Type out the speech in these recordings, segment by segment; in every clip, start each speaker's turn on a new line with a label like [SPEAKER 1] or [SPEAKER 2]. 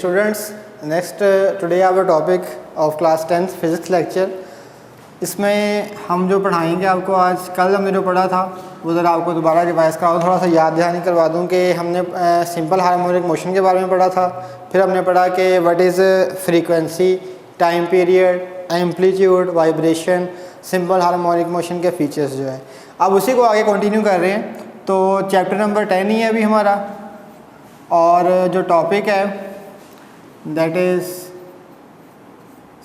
[SPEAKER 1] students, next today our topic of class 10th physics lecture. इसमें हम जो पढ़ाएंगे आपको आज, कल हमने जो पढ़ा था वो ज़रा आपको दोबारा रिवाइज़ कराऊँ, थोड़ा सा याद दहानी करवा दूँ कि हमने सिंपल हार्मोनिक मोशन के बारे में पढ़ा था। फिर हमने पढ़ा कि what is frequency, time period, amplitude, vibration, simple harmonic motion के फीचर्स जो है। अब उसी को आगे कंटिन्यू कर रहे हैं। तो चैप्टर नंबर 10 ही है अभी हमारा, और जो टॉपिक है that is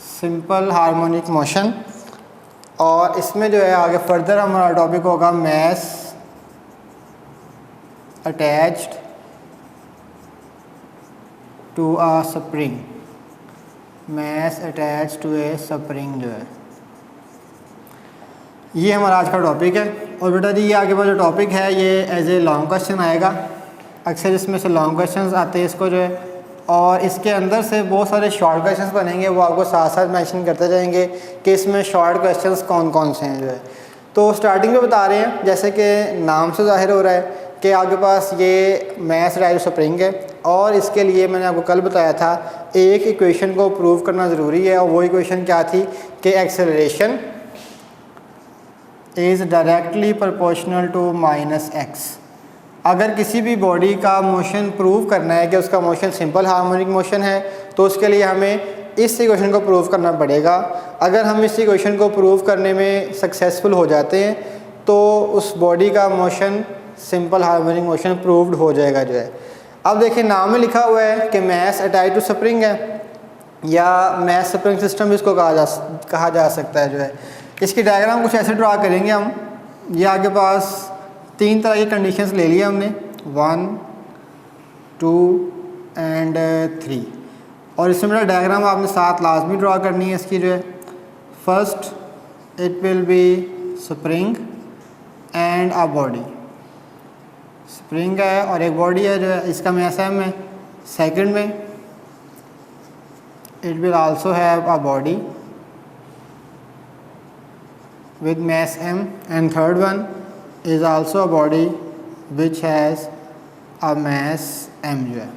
[SPEAKER 1] simple harmonic motion. और इसमें जो है आगे फर्दर हमारा टॉपिक होगा mass attached to a spring, mass attached to a spring जो है, ये हमारा आज का टॉपिक है। और बेटा जी ये आगे वाला जो टॉपिक है ये एज ए लॉन्ग क्वेश्चन आएगा, अक्सर इसमें से लॉन्ग क्वेश्चंस आते हैं इसको जो है, और इसके अंदर से बहुत सारे शॉर्ट क्वेश्चंस बनेंगे, वो आपको साथ साथ मेंशन करते जाएंगे कि इसमें शॉर्ट क्वेश्चंस कौन कौन से हैं जो है। तो स्टार्टिंग में बता रहे हैं, जैसे कि नाम से जाहिर हो रहा है कि आपके पास ये मास अटैच्ड स्प्रिंग है, और इसके लिए मैंने आपको कल बताया था एक इक्वेशन को प्रूव करना ज़रूरी है। और वो इक्वेशन क्या थी कि acceleration is directly proportional to -x। अगर किसी भी बॉडी का मोशन प्रूव करना है कि उसका मोशन सिंपल हार्मोनिक मोशन है, तो उसके लिए हमें इस इक्वेशन को प्रूव करना पड़ेगा। अगर हम इस इक्वेशन को प्रूव करने में सक्सेसफुल हो जाते हैं तो उस बॉडी का motion simple harmonic motion proved हो जाएगा जो है। अब देखिए नाम में लिखा हुआ है कि मास अटैच्ड टू स्प्रिंग है, या मास स्प्रिंग सिस्टम इसको कहा जा सकता है जो है। इसकी डायग्राम कुछ ऐसे ड्रा करेंगे हम। ये आपके पास तीन तरह की कंडीशंस ले लिया हमने, 1, 2 एंड 3, और इसमें मेरा डायग्राम आपने साथ लाजमी ड्रा करनी है इसकी जो है। First it will B spring and a body, spring है और एक बॉडी है जो है, इसका मास m है। सेकंड में it will also have a body with mass m, and third one is also a body which has a mass m जो है।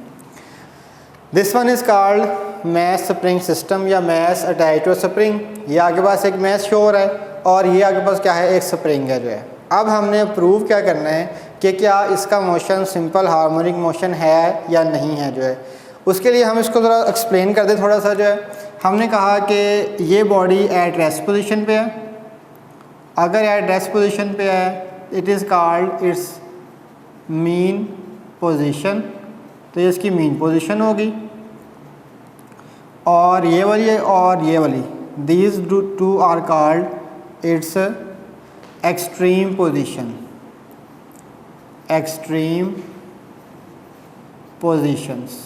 [SPEAKER 1] This one is called mass spring system या mass attached to spring। ये आपके पास एक mass show हो रहा है और ये आपके पास क्या है, एक स्प्रिंग है जो है। अब हमने प्रूव क्या करना है कि क्या इसका मोशन सिंपल हार्मोनिक मोशन है या नहीं है जो है। उसके लिए हम इसको ज़रा एक्सप्लेन कर दें थोड़ा सा जो है। हमने कहा कि ये बॉडी एट रेस्ट पोजिशन पे है। अगर एट रेस्ट पोजीशन पे है it is called its mean position, तो ये इसकी मीन पोजीशन होगी। और ये वाली these two are called its extreme position, extreme positions.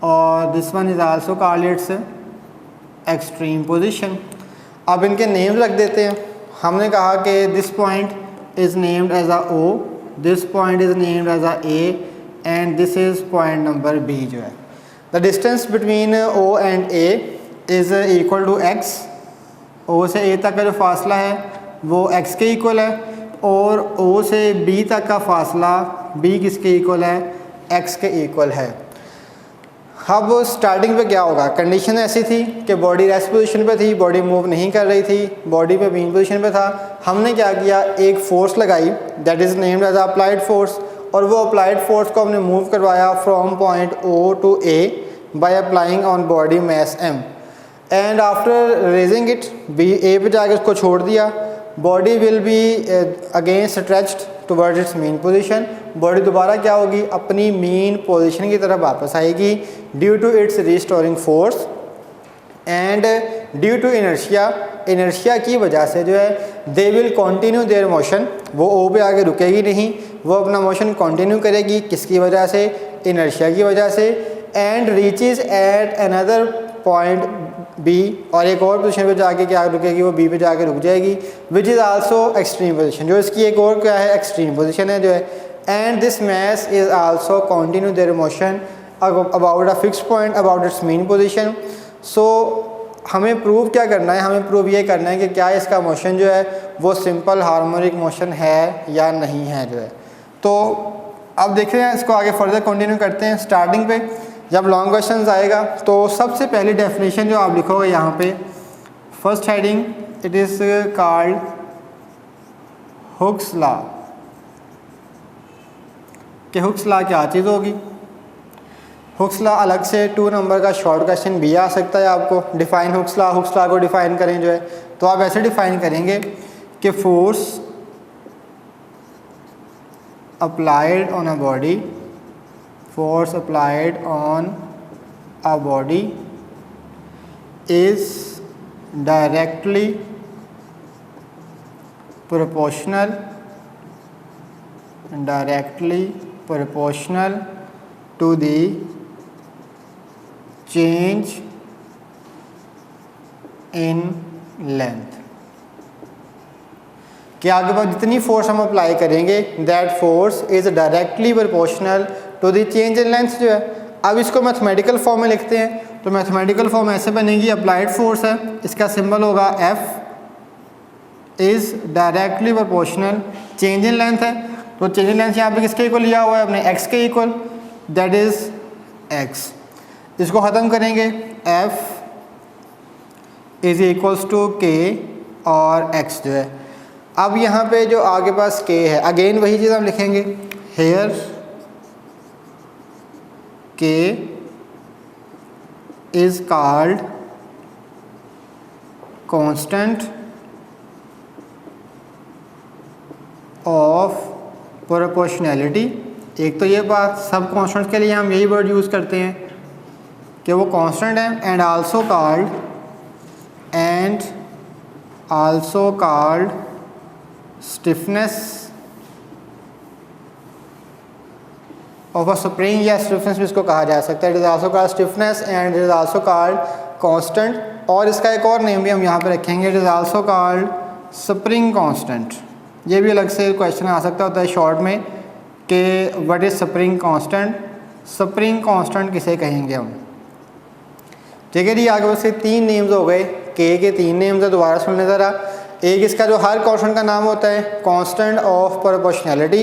[SPEAKER 1] और this one is also called its extreme position. अब इनके नेम रख देते हैं। हमने कहा कि this point is named as a O, this point is named as a A, and this is point number B जो है। The distance between O and A is equal to x। O से A तक का जो फासला है वो x के इक्वल है, और O से B तक का फासला B किसके इक्वल है, x के इक्वल है। अब स्टार्टिंग पे क्या होगा, कंडीशन ऐसी थी कि बॉडी रेस्ट पोजीशन पे थी, बॉडी मूव नहीं कर रही थी, बॉडी पे मीन पोजीशन पे था। हमने क्या किया, एक फोर्स लगाई that is named as applied force, और वो अप्लाइड फोर्स को हमने मूव करवाया from point O to A by applying on body mass m, and after raising it A पे जाकर उसको छोड़ दिया। Body will be again stretched towards its mean position. Body दोबारा क्या होगी, अपनी मीन पोजीशन की तरफ वापस आएगी due to its restoring force and due to inertia. Inertia की वजह से जो है they will continue their motion, वो O पे आगे रुकेगी नहीं, वो अपना मोशन कंटिन्यू करेगी। किसकी वजह से, इनर्शिया की वजह से। And reaches at another point B, और एक और पोजीशन पे जाके क्या रुकेगी, वो B पे जाके रुक जाएगी, which is also extreme position, जो इसकी एक और क्या है, एक्सट्रीम पोजीशन है जो है। And this mass is also continue their motion about a fix point about its mean position. So हमें प्रूव क्या करना है, हमें प्रूव ये करना है कि क्या इसका मोशन जो है वो सिंपल हार्मोनिक मोशन है या नहीं है जो है। तो अब देखते हैं इसको आगे फर्दर कंटिन्यू करते हैं। स्टार्टिंग पे जब लॉन्ग क्वेश्चन आएगा तो सबसे पहली डेफिनेशन जो आप लिखोगे यहाँ पे first heading, it is called Hooke's law. कि हुक्स लॉ क्या चीज़ होगी। हुक्स लॉ अलग से 2 नंबर का शॉर्ट क्वेश्चन भी आ सकता है आपको। डिफाइन हुक्स लॉ को डिफाइन करें जो है, तो आप ऐसे डिफाइन करेंगे कि force applied on a body, force applied on a body is directly proportional to the change in length। कि आगे बाद जितनी फोर्स हम अप्लाई करेंगे that force is directly proportional to the change in length जो है। अब इसको मैथमेटिकल फॉर्म में लिखते हैं, तो मैथमेटिकल फॉर्म ऐसे बनेगी, अप्लाइड फोर्स है, इसका सिंबल होगा F is directly proportional, change in length है, तो चेंज इन लेंथ यहाँ पे किसके इक्वल लिया हुआ है अपने x के इक्वल, दैट इज़ x। इसको ख़त्म करेंगे, F is equals to K और x जो है। अब यहाँ पे जो आगे पास K है, अगेन वही चीज़ हम लिखेंगे, here K is called constant of proportionality. एक तो ये बात, सब कांस्टेंट के लिए हम यही वर्ड यूज़ करते हैं कि वो कांस्टेंट है, and also called stiffness of a spring, या स्टिफनेस भी इसको कहा जा सकता है। It is also called stiffness and it is also called constant, और इसका एक और नेम भी हम यहाँ पे रखेंगे, it is also called spring constant. ये भी अलग से क्वेश्चन आ सकता होता है शॉर्ट में कि what is spring constant, spring constant किसे कहेंगे हम। ठीक है जी, आगे बस 3 नेम्स हो गए, के 3 नेम्स है, दोबारा सुन लें ज़रा। एक इसका जो हर कांस्टेंट का नाम होता है कांस्टेंट ऑफ प्रोपोर्शनैलिटी,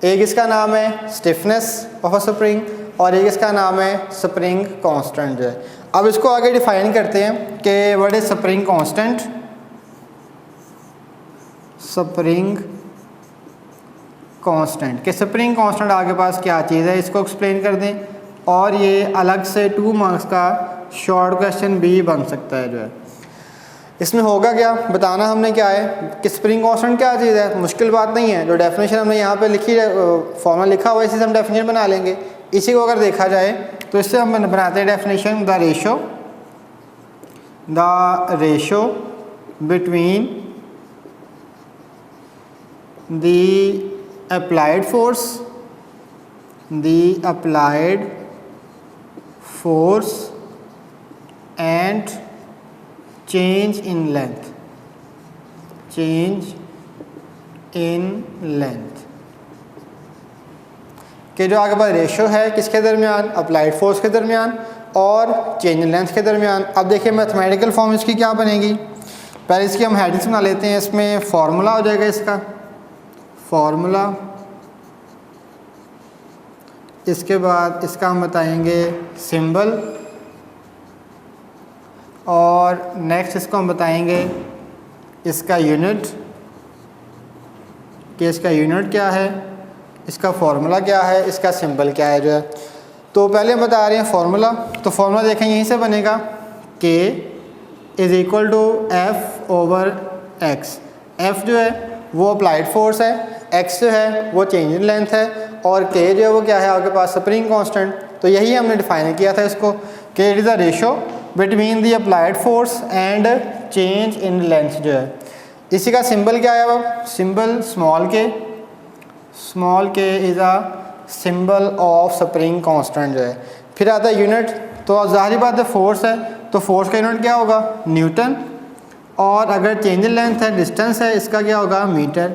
[SPEAKER 1] एक इसका नाम है स्टिफनेस ऑफ अ स्प्रिंग, और एक इसका नाम है स्प्रिंग कांस्टेंट जो है। अब इसको आगे डिफाइन करते हैं कि what is spring constant. Spring constant कि स्प्रिंग कांस्टेंट आगे पास क्या चीज़ है, इसको एक्सप्लेन कर दें, और ये अलग से 2 मार्क्स का शॉर्ट क्वेश्चन भी बन सकता है जो है। इसमें होगा क्या, बताना हमने क्या है कि स्प्रिंग कांस्टेंट क्या चीज़ है, मुश्किल बात नहीं है। जो डेफिनेशन हमने यहाँ पे लिखी है, फॉर्मूला लिखा हुआ है, इसी से हम डेफिनेशन बना लेंगे। इसी को अगर देखा जाए तो इससे हम बनाते हैं definition, the ratio between the applied force and change in length कि जो आगे बाद रेशो है किसके दरमियान, अप्लाइड फोर्स के दरमियान और चेंज इन लेंथ के दरमियान। अब देखिए मैथमेटिकल फॉर्म इसकी क्या बनेगी, पहले इसकी हम हेडिंग्स बना लेते हैं। इसमें फॉर्मूला हो जाएगा इसका, फॉर्मूला, इसके बाद इसका हम बताएंगे सिंबल, और नेक्स्ट इसको हम बताएंगे इसका यूनिट, कि इसका यूनिट क्या है, इसका फॉर्मूला क्या है, इसका सिंबल क्या है जो है। तो पहले हम बता रहे हैं फॉर्मूला, तो फॉर्मूला देखें यहीं से बनेगा, K is equal to F over X। F जो है वो अप्लाइड फोर्स है, X जो है वो चेंज इन लेंथ है, और K जो है वो क्या है आपके पास, स्प्रिंग कांस्टेंट। तो यही हमने डिफाइन किया था इसको, कि it is a ratio between the applied force and change in length जो है। इसी का सिंबल क्या है, अब सिंबल स्मॉल के is a symbol of spring constant जो है। फिर आता है यूनिट, तो ज़ाहिर बात है फोर्स है, तो फोर्स का यूनिट क्या होगा, न्यूटन, और अगर चेंज इन लेंथ है, डिस्टेंस है, इसका क्या होगा, मीटर।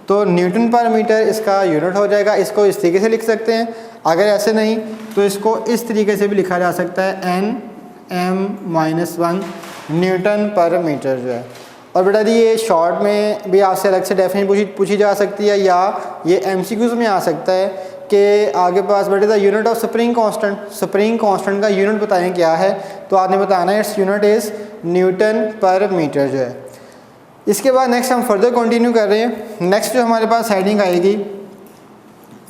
[SPEAKER 1] तो न्यूटन पर मीटर इसका यूनिट हो जाएगा। इसको इस तरीके से लिख सकते हैं, अगर ऐसे नहीं तो इसको इस तरीके से भी लिखा जा सकता है, Nm-1 न्यूटन पर मीटर जो है। और बेटा जी ये शॉर्ट में भी आपसे अलग से डेफिनेशन पूछी जा सकती है, या ये MCQs में आ सकता है कि आगे पास but is the unit of spring constant, spring constant का यूनिट बताएं क्या है, तो आपने बताना है its unit is newton per meter जो है। इसके बाद नेक्स्ट हम फर्दर कंटिन्यू कर रहे हैं। नेक्स्ट जो हमारे पास हेडिंग आएगी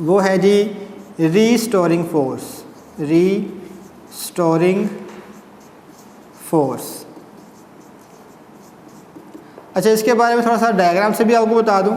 [SPEAKER 1] वो है जी रीस्टोरिंग फोर्स, रीस्टोरिंग फोर्स। अच्छा, इसके बारे में थोड़ा सा डायग्राम से भी आपको बता दूं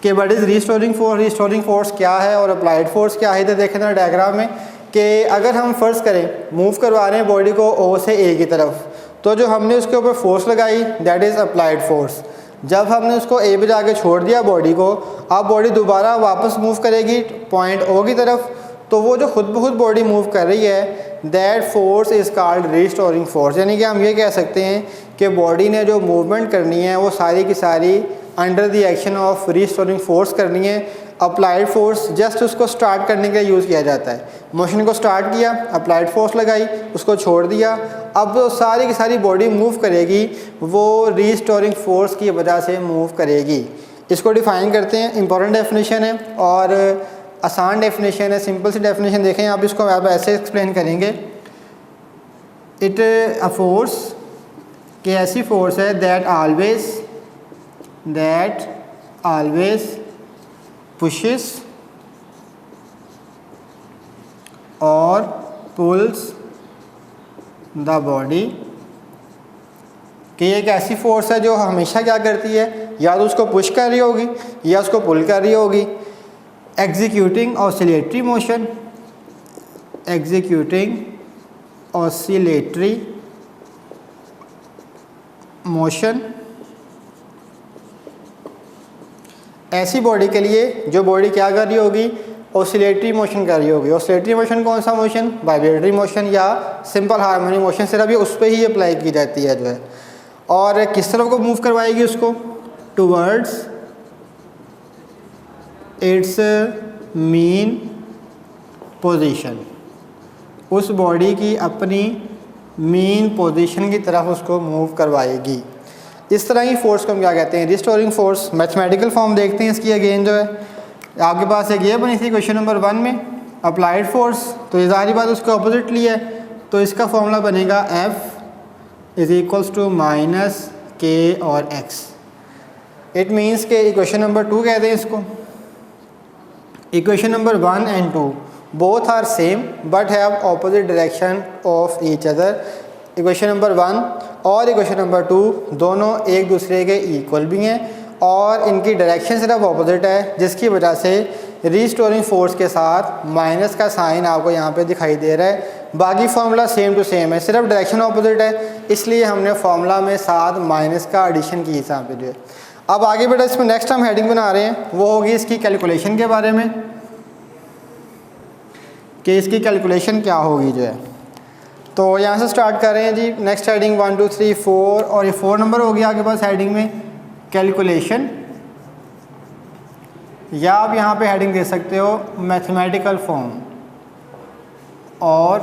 [SPEAKER 1] कि what is restoring force, restoring force क्या है और अप्लाइड फोर्स क्या है। तो देखें ना डायग्राम में कि अगर हम फ़र्ज़ करें मूव करवा रहे हैं बॉडी को ओ से ए की तरफ, तो जो हमने उसके ऊपर फोर्स लगाई दैट इज़ अप्लाइड फोर्स। जब हमने उसको ए पे जाके छोड़ दिया बॉडी को, अब बॉडी दोबारा वापस मूव करेगी पॉइंट ओ की तरफ, तो वो जो खुद ब खुद बॉडी मूव कर रही है that force is called restoring force. यानी कि हम ये कह सकते हैं कि बॉडी ने जो मूवमेंट करनी है वो सारी की सारी under the action of restoring force करनी है। अप्लाइड फोर्स जस्ट उसको स्टार्ट करने के लिए यूज़ किया जाता है। मोशन को स्टार्ट किया, अप्लाइड फोर्स लगाई, उसको छोड़ दिया, अब वो सारी की सारी बॉडी मूव करेगी, वो रीस्टोरिंग फोर्स की वजह से मूव करेगी। इसको डिफ़ाइन करते हैं, इंपॉर्टेंट डेफिनेशन है और आसान डेफिनेशन है, सिंपल सी डेफिनेशन देखें आप, इसको आप ऐसे एक्सप्लेन करेंगे। इट अ फोर्स कि ऐसी फोर्स है दैट ऑलवेज pushes और pulls the body, कि ये एक ऐसी फोर्स है जो हमेशा क्या करती है, या तो उसको पुश कर रही होगी या उसको पुल कर रही होगी। Executing oscillatory motion, executing oscillatory motion ऐसी बॉडी के लिए जो बॉडी क्या कर रही होगी, ऑसिलेटरी मोशन कर रही होगी। ऑसिलेटरी मोशन कौन सा मोशन, वाइब्रेटरी मोशन या सिंपल हार्मोनी मोशन, सिर्फ ये उस पर ही अप्लाई की जाती है जो है। और किस तरफ को मूव करवाएगी उसको, टूवर्ड्स इट्स मीन पोजीशन, उस बॉडी की अपनी मीन पोजीशन की तरफ उसको मूव करवाएगी। इस तरह की फोर्स को हम क्या कहते हैं, रिस्टोरिंग फोर्स। मैथमेटिकल फॉर्म देखते हैं इसकी अगेन जो है, आपके पास एक ये बनी थी क्वेश्चन नंबर 1 में अप्लाइड फोर्स, तो ये सारी बात उसके ऑपोजिट ली है, तो इसका फॉर्मूला बनेगा F is equals to minus K और x। इट मीन्स के इक्वेशन नंबर 2 कहते हैं इसको। Equation number 1 and 2 both are same but have opposite direction of each other. Equation number 1 और इक्वेशन नंबर 2 दोनों एक दूसरे के इक्वल भी हैं और इनकी डायरेक्शन सिर्फ ऑपोजिट है, जिसकी वजह से रीस्टोरिंग फोर्स के साथ माइनस का साइन आपको यहाँ पे दिखाई दे रहा है। बाकी फार्मूला सेम टू सेम है, सिर्फ डायरेक्शन ऑपोजिट है, इसलिए हमने फार्मूला में साथ माइनस का एडिशन की यहाँ पे जो है। अब आगे बेटा इसमें नेक्स्ट हम हेडिंग बना रहे हैं, वो होगी इसकी कैलकुलेशन के बारे में कि इसकी कैलकुलेशन क्या होगी जो है। तो यहाँ से स्टार्ट कर रहे हैं जी। नेक्स्ट हेडिंग 1 2 3 4 और ये 4 नंबर हो गया आपके पास हेडिंग में कैलकुलेशन, या आप यहाँ पे हेडिंग दे सकते हो मैथमेटिकल फॉर्म और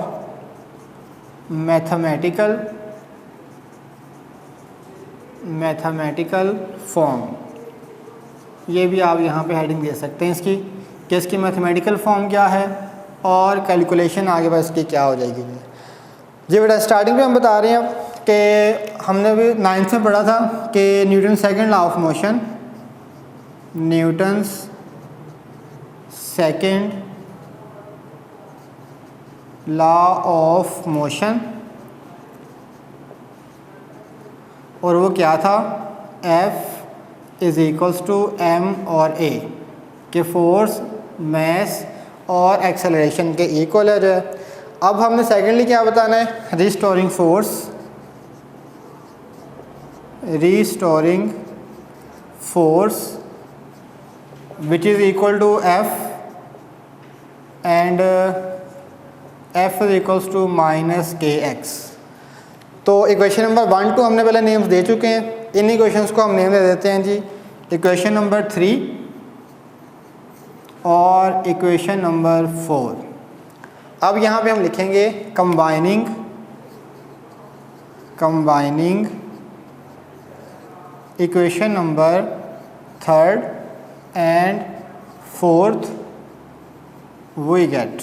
[SPEAKER 1] मैथमेटिकल फॉर्म, ये भी आप यहाँ पे हेडिंग दे सकते हैं इसकी कि इसकी मैथमेटिकल फॉर्म क्या है और कैलकुलेशन आगे बस इसकी क्या हो जाएगी जी। बेटा स्टार्टिंग पे हम बता रहे हैं कि हमने भी 9th में पढ़ा था कि Newton second law of motion, Newton's second law of motion, और वो क्या था, F is equals to M और A के फोर्स, मैस और एक्सेलरेशन के इक्वल है जो है। अब हमने सेकेंडली क्या बताना है, restoring force, restoring force which is equal to F and F is equals to minus KX। तो इक्वेशन नंबर 1 2 हमने पहले नेम्स दे चुके हैं, इन इक्वेशंस को हम नेम दे देते हैं जी। इक्वेशन नंबर 3 और इक्वेशन नंबर 4। अब यहाँ पे हम लिखेंगे combining equation number 3rd and 4th we get.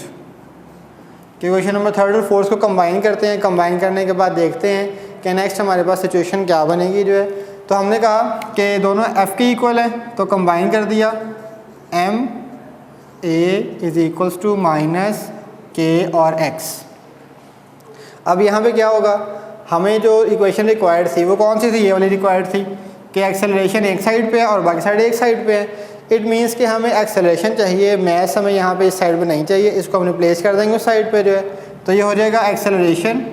[SPEAKER 1] कि क्वेश्चन नंबर 3 और 4 को कंबाइन करते हैं, कंबाइन करने के बाद देखते हैं कि नेक्स्ट हमारे पास सिचुएशन क्या बनेगी जो है। तो हमने कहा कि दोनों f के इक्वल है, तो कंबाइन कर दिया, m a is equals to minus K और x। अब यहाँ पे क्या होगा, हमें जो इक्वेशन रिक्वायर्ड थी वो कौन सी थी, ये वाली रिक्वायर्ड थी कि एक्सेलरेशन एक साइड पे है और बाकी साइड एक साइड पे है। इट मीन्स कि हमें एक्सेलरेशन चाहिए, मैस हमें यहाँ पे इस साइड पे नहीं चाहिए, इसको हम रिप्लेस कर देंगे उस साइड पे जो है। तो ये हो जाएगा acceleration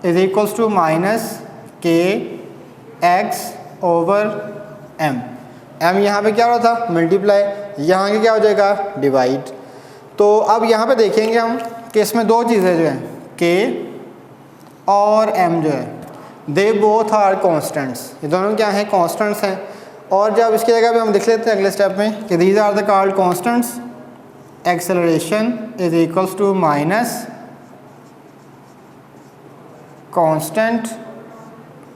[SPEAKER 1] is equals to minus K X over M. M यहाँ पे क्या हो रहा था, मल्टीप्लाई, यहाँ के क्या हो जाएगा, डिवाइड। तो अब यहाँ पे देखेंगे हम कि इसमें दो चीज़ें जो हैं, के और एम जो है, दे बोथ आर कॉन्स्टेंट्स, ये दोनों क्या हैं, कॉन्स्टेंट्स हैं। और जब इसकी जगह पे हम लिख लेते हैं अगले स्टेप में कि these are the called constants, acceleration is equals to minus constant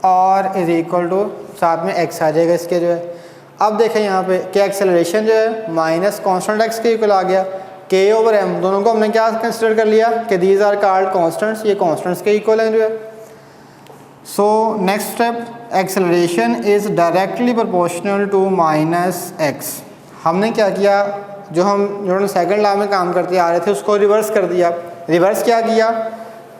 [SPEAKER 1] और इज इक्वल टू साथ में एक्स आ जाएगा इसके जो है। अब देखें यहाँ पे कि एक्सेलरेशन जो है माइनस कांस्टेंट एक्स के इक्वल आ गया, के ओवर एम दोनों को हमने क्या कंसिडर कर लिया कि दीज आर कॉल्ड कांस्टेंट्स, ये कांस्टेंट्स के इक्वल हैं जो है। So next step, acceleration is directly proportional to minus x. हमने क्या किया, जो हम सेकंड लॉ में काम करते आ रहे थे उसको रिवर्स कर दिया। रिवर्स क्या किया,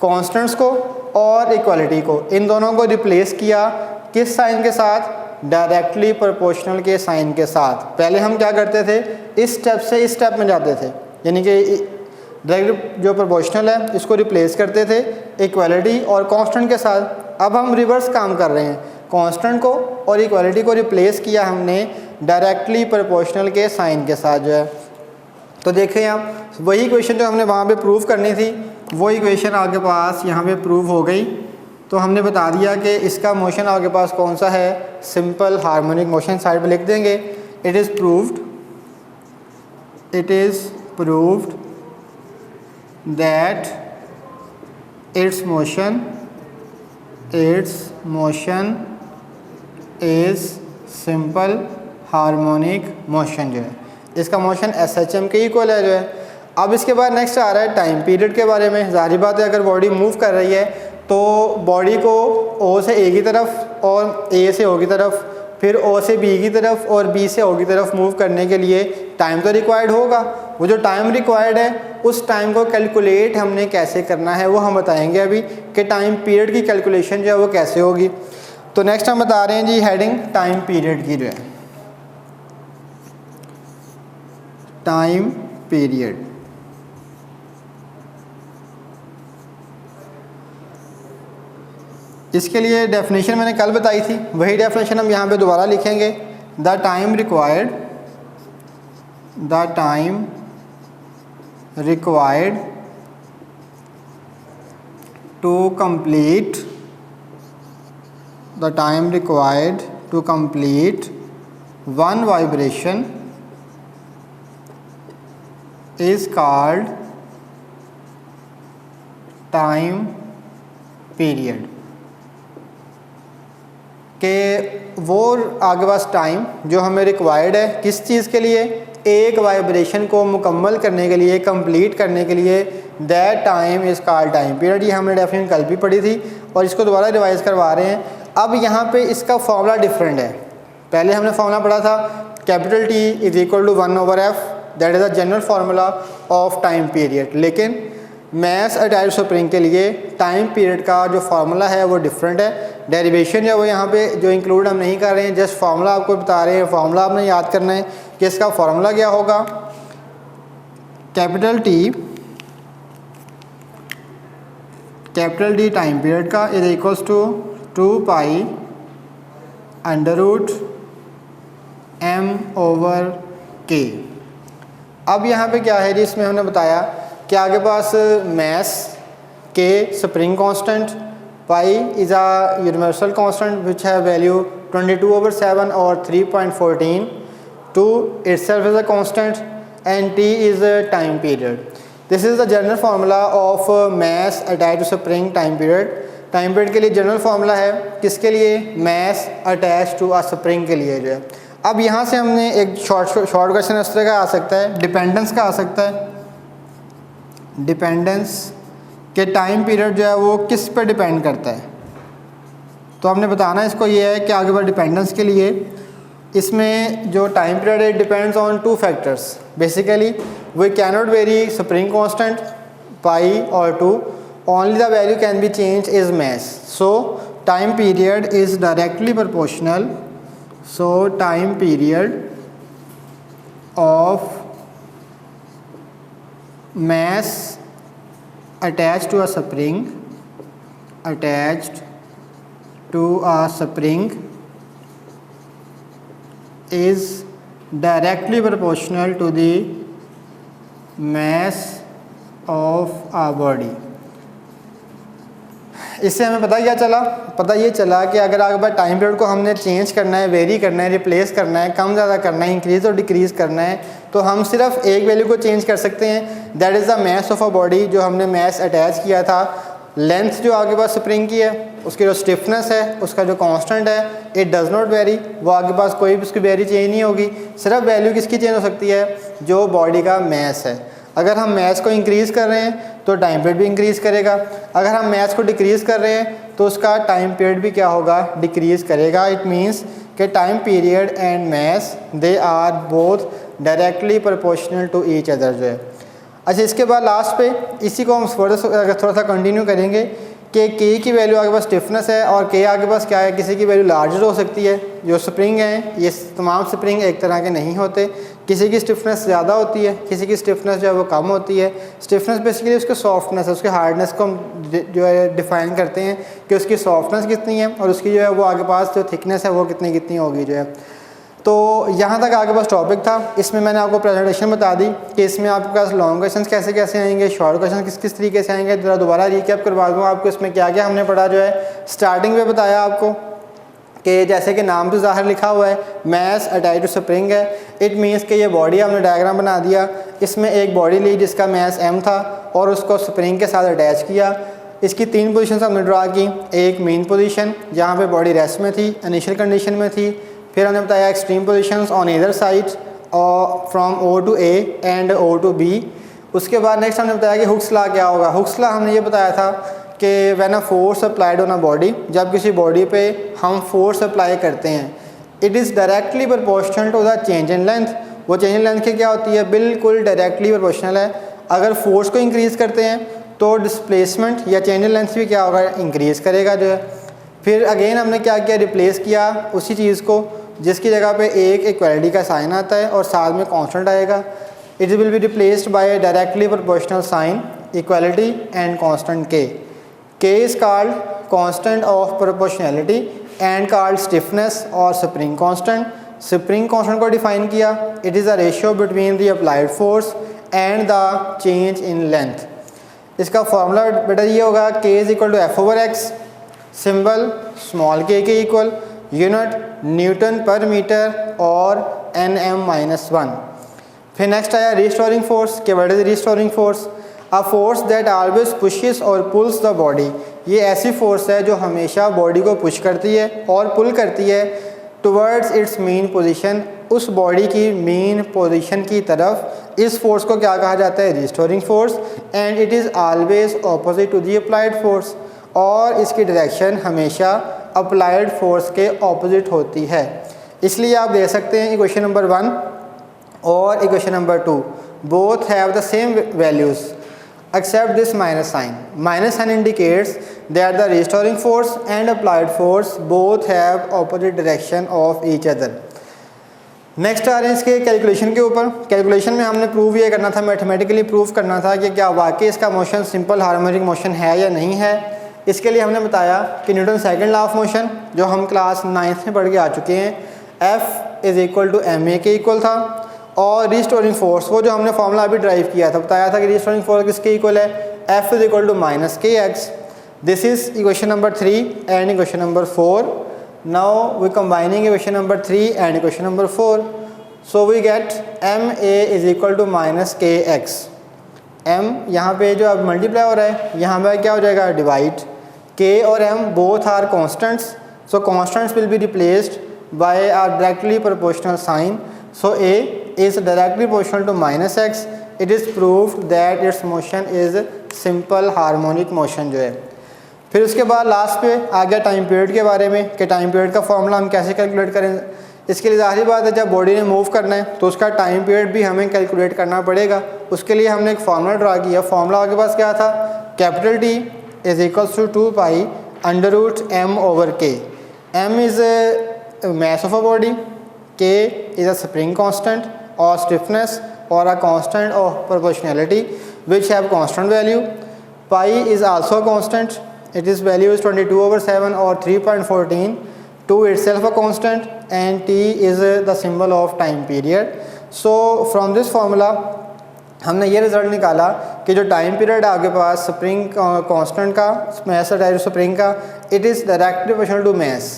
[SPEAKER 1] कांस्टेंट्स को और इक्वालिटी को, इन दोनों को रिप्लेस किया किस साइन के साथ, डायरेक्टली प्रोपोर्शनल के साइन के साथ। पहले हम क्या करते थे, इस स्टेप से इस स्टेप में जाते थे, यानी कि डायरेक्ट जो प्रोपोर्शनल है इसको रिप्लेस करते थे इक्वालिटी और कांस्टेंट के साथ। अब हम रिवर्स काम कर रहे हैं, कांस्टेंट को और इक्वालिटी को रिप्लेस किया हमने डायरेक्टली प्रोपोर्शनल के साइन के साथ जो है। तो देखें आप, वही इक्वेशन जो हमने वहाँ पे प्रूव करनी थी वो इक्वेशन आपके पास यहाँ पे प्रूव हो गई। तो हमने बता दिया कि इसका मोशन आपके पास कौन सा है, सिंपल हार्मोनिक मोशन, साइड पे लिख देंगे। It is proved that its motion is simple harmonic motion जो है, इसका मोशन SHM के इक्वल है जो है। अब इसके बाद नेक्स्ट आ रहा है टाइम पीरियड के बारे में। जाहिर बात है अगर बॉडी मूव कर रही है तो बॉडी को O से A की तरफ और A से O की तरफ, फिर O से B की तरफ और B से O की तरफ मूव करने के लिए टाइम तो रिक्वायर्ड होगा। वो जो टाइम रिक्वायर्ड है उस टाइम को कैलकुलेट हमने कैसे करना है वो हम बताएंगे अभी कि टाइम पीरियड की कैलकुलेशन जो है वो कैसे होगी। तो नेक्स्ट हम बता रहे हैं जी हेडिंग टाइम पीरियड की जो है, टाइम पीरियड। इसके लिए डेफिनेशन मैंने कल बताई थी, वही डेफिनेशन हम यहाँ पे दोबारा लिखेंगे। The time required to complete one vibration is called time period. कि वो आगे पास टाइम जो हमें रिक्वायर्ड है किस चीज़ के लिए, एक वाइब्रेशन को मुकम्मल करने के लिए, कंप्लीट करने के लिए, that time is called time period. ये हमने डेफिनेशन कल भी पढ़ी थी और इसको दोबारा रिवाइज करवा रहे हैं। अब यहाँ पे इसका फॉर्मूला डिफरेंट है। पहले हमने फॉर्मूला पढ़ा था capital T is equal to 1/f, that is the general formula of time period. लेकिन मैस अटैच्ड स्प्रिंग के लिए टाइम पीरियड का जो फार्मूला है वो डिफरेंट है। डेरिवेशन जो है वो यहाँ पे जो इंक्लूड हम नहीं कर रहे हैं, जस्ट फार्मूला आपको बता रहे हैं। फार्मूला आपने याद करना है कि इसका फार्मूला क्या होगा, कैपिटल टी टाइम पीरियड का इज इक्वल्स टू 2π√m/k। अब यहाँ पे क्या है जी, इसमें हमने बताया कि आगे पास मैस के spring constant, pi is a universal constant which has value 22/7 और 3.14, 2 itself is a constant and t is a time period. This is the general formula of mass attached to spring time period. Time period के लिए general formula है, किसके लिए, mass attach to a spring के लिए जो है। अब यहाँ से हमने एक शॉर्ट क्वेश्चन इस तरह का आ सकता है, डिपेंडेंस का आ सकता है डिपेंडेंस के टाइम पीरियड जो है वो किस पे डिपेंड करता है। तो हमने बताना इसको ये है कि आगे बढ़ डिपेंडेंस के लिए इसमें जो टाइम पीरियड है depends on two factors. Basically we cannot vary spring constant pi और 2, only the value can be change is mass. So time period is directly proportional. So time period of mass attached to a spring is directly proportional to the mass of a body. इससे हमें पता ये चला कि अगर आगे बाद time period को हमने चेंज करना है, वेरी करना है, रिप्लेस करना है, कम ज़्यादा करना है, इंक्रीज़ और डिक्रीज़ करना है, तो हम सिर्फ एक वैल्यू को चेंज कर सकते हैं, that is the mass of a body. जो हमने मास अटैच किया था, लेंथ जो आगे पास स्प्रिंग की है, उसकी जो स्टिफनेस है, उसका जो कांस्टेंट है, इट डज़ नॉट वेरी, वो आगे पास कोई भी उसकी वैल्यू चेंज नहीं होगी। सिर्फ वैल्यू किसकी चेंज हो सकती है, जो बॉडी का मास है। अगर हम मास को इंक्रीज़ कर रहे हैं तो टाइम पीरियड भी इंक्रीज़ करेगा, अगर हम मास को डिक्रीज़ कर रहे हैं तो उसका टाइम पीरियड भी क्या होगा, डिक्रीज़ करेगा। इट मीन्स कि time period and mass they are both directly proportional to each other जो है। अच्छा, इसके बाद लास्ट पे इसी को हम थोड़ा सा कंटिन्यू करेंगे कि के की वैल्यू आगे पास स्टिफनेस है और के आगे पास क्या है, किसी की वैल्यू लार्जर हो सकती है। जो स्प्रिंग हैं ये तमाम स्प्रिंग एक तरह के नहीं होते, किसी की स्टिफनेस ज़्यादा होती है, किसी की स्टिफनेस जो है वो कम होती है। स्टिफनेस बेसिकली उसके सॉफ्टनेस है, उसके हार्डनेस को हम जो है डिफ़ाइन करते हैं कि उसकी सॉफ्टनेस कितनी है और उसकी जो है वो आगे पास जो थिकनेस है वो कितनी होगी जो है। तो यहाँ तक आगे पास टॉपिक था। इसमें मैंने आपको प्रेजेंटेशन बता दी कि इसमें आपके पास लॉन्ग क्वेश्चंस कैसे आएंगे, शॉर्ट क्वेश्चन किस तरीके से आएंगे। दोबारा रिकैप करवा दूँ आपको इसमें क्या क्या हमने पढ़ा जो है। स्टार्टिंग में बताया आपको कि जैसे कि नाम पे ज़ाहिर लिखा हुआ है मास अटैच टू स्प्रिंग है, इट मीन्स कि ये बॉडी हमने डायग्राम बना दिया। इसमें एक बॉडी ली जिसका मास m था और उसको स्प्रिंग के साथ अटैच किया। इसकी 3 पोजीशन हमने ड्रा की। एक मेन पोजीशन जहाँ पे बॉडी रेस्ट में थी, इनिशियल कंडीशन में थी। फिर हमने बताया extreme positions on either side from O to A and O to B। उसके बाद नेक्स्ट हमने बताया कि हुक्स लॉ क्या होगा। हुक्स लॉ हमने ये बताया था कि when a force applied on a body, जब किसी बॉडी पे हम फोर्स अप्लाई करते हैं, it is directly proportional to the change in length. वो चेंज इन लेंथ की क्या होती है, बिल्कुल डायरेक्टली प्रोपोर्शनल है। अगर फोर्स को इंक्रीज़ करते हैं तो डिस्प्लेसमेंट या चेंज इन लेंथ भी क्या होगा, इंक्रीज़ करेगा जो है। फिर अगेन हमने क्या किया, रिप्लेस किया उसी चीज़ को जिसकी जगह पे एक इक्वालिटी का साइन आता है और साथ में कांस्टेंट आएगा। It will be replaced by directly proportional sign, equality and constant के। K is called constant of proportionality and called stiffness or spring constant. Spring constant को define किया, it is a ratio between the applied force and the change in length. इसका formula बेटा ये होगा, K is equal to F over X, symbol small k के equal, unit Newton per metre और Nm-1। फिर next आया restoring force के। What is restoring force, a force that always pushes और पुल्स द बॉडी। ये ऐसी force है जो हमेशा बॉडी को पुश करती है और पुल करती है टुवर्ड्स इट्स मेन पोजीशन, उस बॉडी की मेन पोजीशन की तरफ। इस फोर्स को क्या कहा जाता है, restoring force. And it is always opposite to the applied force, और इसकी डायरेक्शन हमेशा अप्लाइड फोर्स के ऑपोजिट होती है। इसलिए आप दे सकते हैं इक्वेशन नंबर 1 और equation number 2 both have the same values except this minus sign. Minus sign indicates that the restoring force and applied force both have opposite direction of each other. Next आ रहे हैं इसके calculation के ऊपर। Calculation में हमने prove ये करना था, मैथमेटिकली प्रूव करना था कि क्या वाकई इसका मोशन सिंपल हार्मोनिक मोशन है या नहीं है। इसके लिए हमने बताया कि Newton second law of motion जो हम क्लास 9th में पढ़ के आ चुके हैं, F is equal to ma के इक्वल था। और रिस्टोरिंग फोर्स वो जो हमने फॉर्मूला अभी ड्राइव किया था, बताया था कि रिस्टोरिंग फोर्स किसके इक्वल है, F is equal to minus kx। This is equation number 3 and equation number 4। Now we combining equation number 3 and equation number 4, so we get ma is equal to minus kx। m यहाँ पे जो अब multiply हो रहा है, यहाँ पे क्या हो जाएगा, डिवाइड। k और m both are constants, so constants will be replaced by are directly proportional sign. So A is directly proportional to minus x it is proved that its motion is simple harmonic motion जो है। फिर उसके बाद last पे आ गया time period के बारे में कि टाइम पीरियड का फॉर्मूला हम कैसे कैलकुलेट करें। इसके लिए ज़ाहिर बात है जब बॉडी ने मूव करना है तो उसका टाइम पीरियड भी हमें कैलकुलेट करना पड़ेगा। उसके लिए हमने एक फार्मूला ड्रा किया। फार्मूला आपके पास क्या था, capital T is equals to 2 pi under root m over k। m is mass of a body, k is a spring constant or stiffness or a constant of proportionality which have constant value. Pi is also a constant, its value is 22/7 or 3.14. 2 itself a constant and t is the symbol of time period. So from this formula हमने ये result निकाला कि जो time period है आपके पास spring constant का, mass attach spring का, it is directly proportional to mass.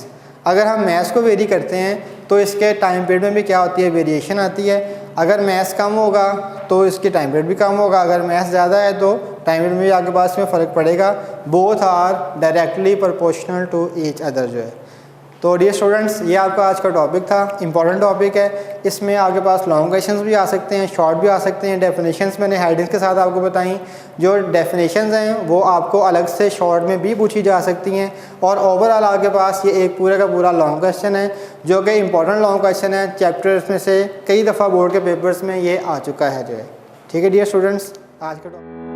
[SPEAKER 1] अगर हम मैस को वेरी करते हैं तो इसके टाइम पीरियड में भी क्या होती है, वेरिएशन आती है। अगर मैस कम होगा तो इसकी टाइम पीरियड भी कम होगा, अगर मैस ज़्यादा है तो टाइम पीरियड में भी आपके पास में फ़र्क पड़ेगा। Both are directly proportional to each other जो है। तो डियर स्टूडेंट्स, ये आपका आज का टॉपिक था, इंपॉर्टेंट टॉपिक है। इसमें आपके पास लॉन्ग क्वेश्चंस भी आ सकते हैं, शॉर्ट भी आ सकते हैं। डेफिनेशंस मैंने हेडिंग्स के साथ आपको बताई। जो डेफिनेशंस हैं वो आपको अलग से शॉर्ट में भी पूछी जा सकती हैं। और ओवरऑल आपके पास ये एक पूरे का पूरा लॉन्ग क्वेश्चन है जो कि इंपॉर्टेंट लॉन्ग क्वेश्चन है। चैप्टर्स में से कई दफ़ा बोर्ड के पेपर्स में ये आ चुका है जो है। ठीक है डियर स्टूडेंट्स, आज का टॉपिक